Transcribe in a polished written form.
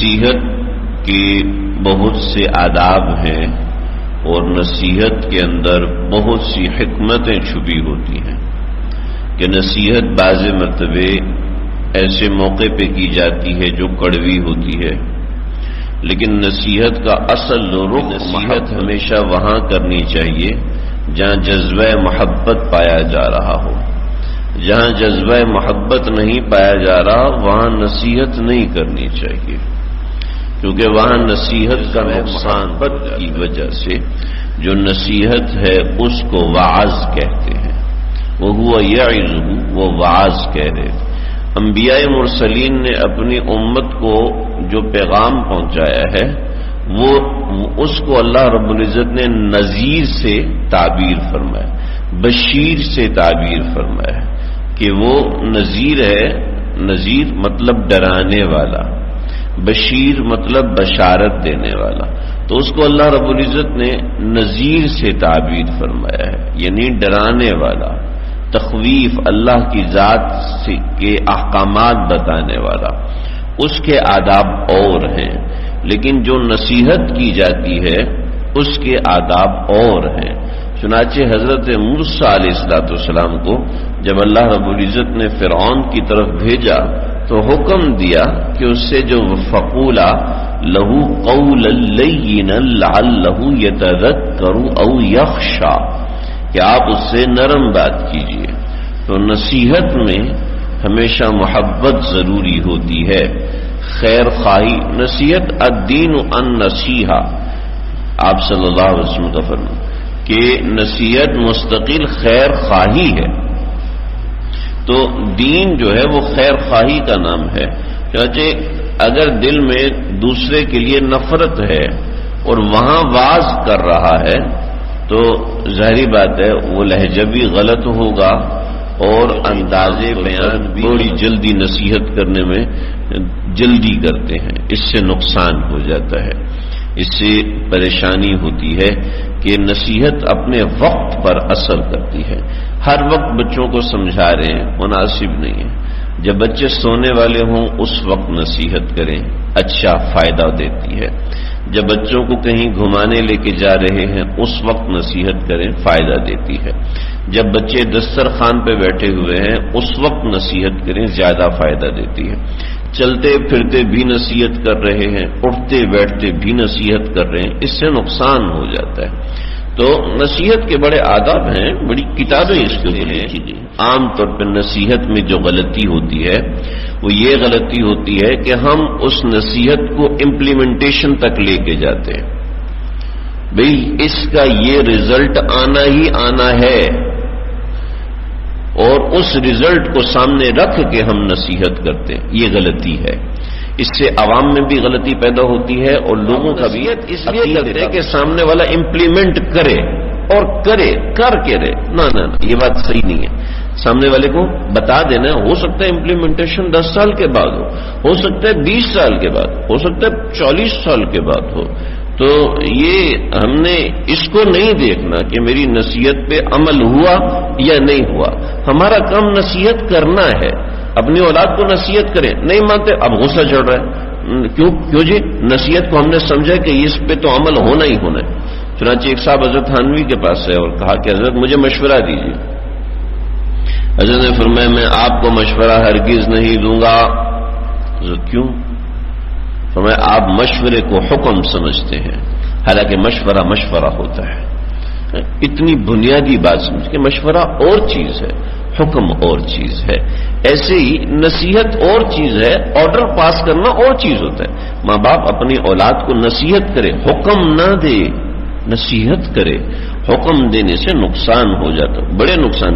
نصیحت کے بہت سے آداب ہیں اور نصیحت کے اندر بہت سی حکمتیں چھپی ہوتی ہیں کہ نصیحت بعض مرتبے ایسے موقع پہ کی جاتی ہے جو کڑوی ہوتی ہے، لیکن نصیحت کا اصل رخ نصیحت ہمیشہ وہاں کرنی چاہیے جہاں جذبہ محبت پایا جا رہا ہو۔ جہاں جذبہ محبت نہیں پایا جا رہا وہاں نصیحت نہیں کرنی چاہیے، کیونکہ وہاں نصیحت کا نقصان کی وجہ سے جو نصیحت ہے اس کو وعظ کہتے ہیں، وہ یعظ، وہ وعظ کہہ رہے۔ انبیاء مرسلین نے اپنی امت کو جو پیغام پہنچایا ہے وہ اس کو اللہ رب العزت نے نذیر سے تعبیر فرمایا، بشیر سے تعبیر فرمایا کہ وہ نذیر ہے۔ نذیر مطلب ڈرانے والا، بشیر مطلب بشارت دینے والا، تو اس کو اللہ رب العزت نے نذیر سے تعبیر فرمایا ہے، یعنی ڈرانے والا، تخویف، اللہ کی ذات کے احکامات بتانے والا۔ اس کے آداب اور ہیں، لیکن جو نصیحت کی جاتی ہے اس کے آداب اور ہیں۔ چنانچہ حضرت موسیٰ علیہ السلام کو جب اللہ رب العزت نے فرعون کی طرف بھیجا تو حکم دیا کہ اس سے جو فقولا لہو قولا لینا لعلہ یتذکر او یخشی، کہ آپ اس سے نرم بات کیجیے۔ تو نصیحت میں ہمیشہ محبت ضروری ہوتی ہے، خیر خواہی۔ نصیحت الدین النصیحہ، آپ صلی اللہ علیہ وسلم کا فرمان کہ نصیحت مستقل خیر خواہی ہے۔ تو دین جو ہے وہ خیر خواہی کا نام ہے۔ چنانچہ اگر دل میں دوسرے کے لیے نفرت ہے اور وہاں واعظ کر رہا ہے تو ظاہری بات ہے وہ لہجہ بھی غلط ہوگا اور انداز بیان بھی بڑی جلدی نصیحت کرنے میں جلدی کرتے ہیں، اس سے نقصان ہو جاتا ہے، اس سے پریشانی ہوتی ہے کہ نصیحت اپنے وقت پر اثر کرتی ہے۔ ہر وقت بچوں کو سمجھا رہے ہیں مناسب نہیں ہے۔ جب بچے سونے والے ہوں اس وقت نصیحت کریں، اچھا فائدہ دیتی ہے۔ جب بچوں کو کہیں گھمانے لے کے جا رہے ہیں اس وقت نصیحت کریں، فائدہ دیتی ہے۔ جب بچے دسترخوان پہ بیٹھے ہوئے ہیں اس وقت نصیحت کریں، زیادہ فائدہ دیتی ہے۔ چلتے پھرتے بھی نصیحت کر رہے ہیں، اٹھتے بیٹھتے بھی نصیحت کر رہے ہیں، اس سے نقصان ہو جاتا ہے۔ تو نصیحت کے بڑے آداب ہیں، بڑی کتابیں اس کے اوپر لکھی گئی۔ عام طور پہ نصیحت میں جو غلطی ہوتی ہے وہ یہ غلطی ہوتی ہے کہ ہم اس نصیحت کو امپلیمنٹیشن تک لے کے جاتے ہیں، بھئی اس کا یہ رزلٹ آنا ہی آنا ہے، اور اس رزلٹ کو سامنے رکھ کے ہم نصیحت کرتے ہیں، یہ غلطی ہے۔ اس سے عوام میں بھی غلطی پیدا ہوتی ہے اور لوگوں کا بھی اس لیے کرتے ہیں کہ سامنے والا امپلیمنٹ کرے اور کرے کر کے رہے۔ نہ یہ بات صحیح نہیں ہے۔ سامنے والے کو بتا دینا، ہو سکتا ہے امپلیمنٹیشن 10 سال کے بعد ہو سکتا ہے 20 سال کے بعد، ہو سکتا ہے 40 سال کے بعد ہو۔ تو یہ ہم نے اس کو نہیں دیکھنا کہ میری نصیحت پہ عمل ہوا یا نہیں ہوا۔ ہمارا کام نصیحت کرنا ہے، اپنی اولاد کو نصیحت کریں، نہیں مانتے اب غصہ چڑھ رہا ہے، کیوں جی؟ نصیحت کو ہم نے سمجھا کہ اس پہ تو عمل ہونا ہی ہونا ہے۔ چنانچہ ایک صاحب حضرت تھانوی کے پاس ہے اور کہا کہ حضرت مجھے مشورہ دیجیے۔ حضرت نے فرمایا میں آپ کو مشورہ ہرگز نہیں دوں گا۔ حضرت کیوں؟ فرمایا آپ مشورے کو حکم سمجھتے ہیں، حالانکہ مشورہ ہوتا ہے۔ اتنی بنیادی بات سمجھ کہ مشورہ اور چیز ہے، حکم اور چیز ہے۔ ایسے ہی نصیحت اور چیز ہے، آرڈر پاس کرنا اور چیز ہوتا ہے۔ ماں باپ اپنی اولاد کو نصیحت کرے، حکم نہ دے، نصیحت کرے۔ حکم دینے سے نقصان ہو جاتا، بڑے نقصان